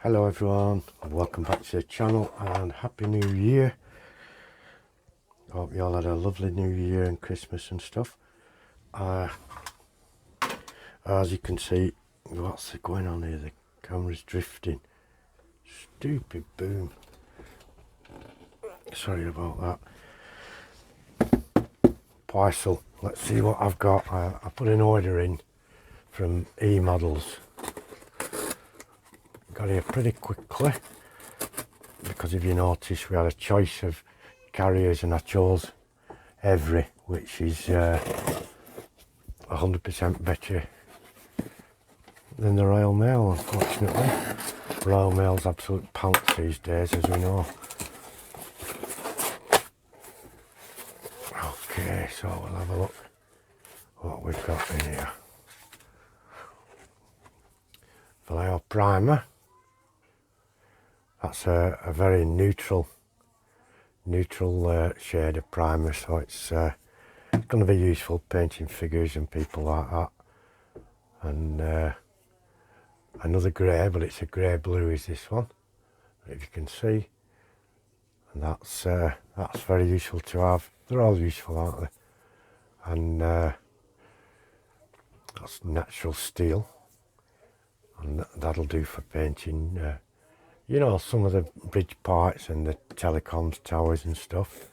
Hello everyone, welcome back to the channel and Happy New Year. Hope you all had a lovely New Year and Christmas and stuff. As you can see, what's going on here? The camera's drifting. Stupid boom. Sorry about that. Parcel. Let's see what I've got. I put an order in from E-Models. Got here pretty quickly because if you notice we had a choice of carriers and I chose Evri, which is 100% better than the Royal Mail, unfortunately. Royal Mail's absolute pants these days, as we know. Okay, so we'll have a look what we've got in here. Vallejo primer. That's a very neutral shade of primer, so it's going to be useful painting figures and people like that. And another grey, but it's a grey blue is this one, if you can see. And that's very useful to have. They're all useful, aren't they? And that's natural steel, and that'll do for painting you know, some of the bridge parts and the telecoms towers and stuff.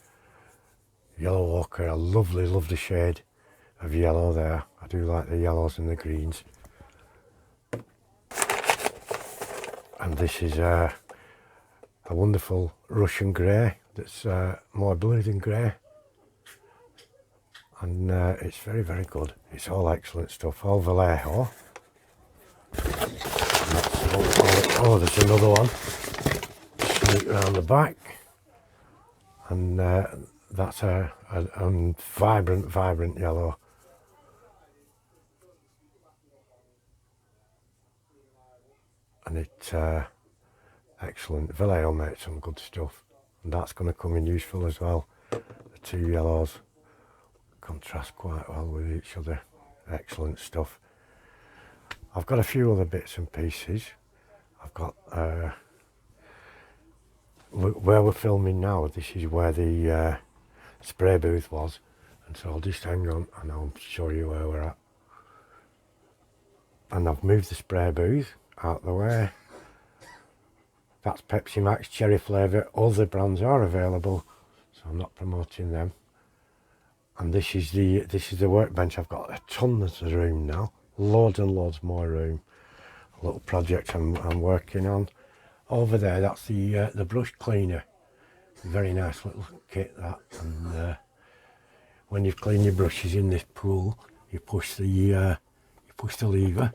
Yellow ochre, a lovely shade of yellow there. I do like the yellows and the greens. And this is a wonderful Russian grey that's more blue than grey. And it's very good. It's all excellent stuff, all Vallejo. Oh, there's another one straight round the back, and that's a vibrant yellow. And it's excellent. Vallejo makes some good stuff, and that's going to come in useful as well. The two yellows contrast quite well with each other. Excellent stuff. I've got a few other bits and pieces. I've got where we're filming now, this is where the spray booth was, and so I'll just hang on and I'll show you where we're at. And I've moved the spray booth out of the way. That's Pepsi Max cherry flavour. Other brands are available, so I'm not promoting them. And this is the workbench. I've got a ton of room now, loads and loads more room. A little project I'm working on. Over there, that's the brush cleaner. Very nice little kit that. And when you've cleaned your brushes in this pool, you push the lever.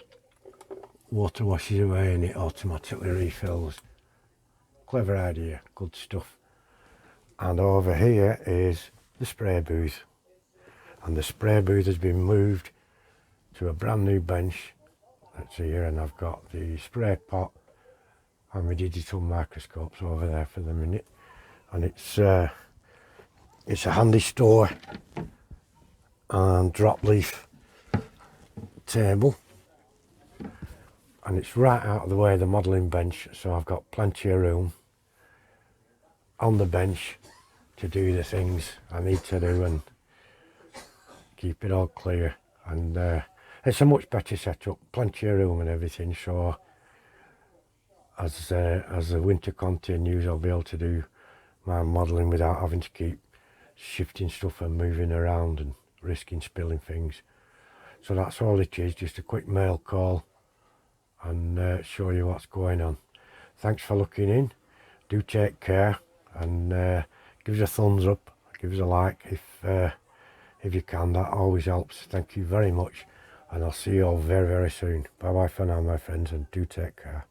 Water washes away and it automatically refills. Clever idea, good stuff. And over here is the spray booth. And the spray booth has been moved to a brand new bench that's here, and I've got the spray pot and my digital microscopes over there for the minute. And it's a handy store and drop leaf table, and it's right out of the way of the modelling bench, so I've got plenty of room on the bench to do the things I need to do and keep it all clear. And it's a much better setup, plenty of room and everything, so as the winter continues I'll be able to do my modelling without having to keep shifting stuff and moving around and risking spilling things. So that's all it is, just a quick mail call and show you what's going on. Thanks for looking in, do take care, and give us a thumbs up, give us a like if you can, that always helps. Thank you very much, and I'll see you all very soon. Bye bye for now, my friends, and do take care.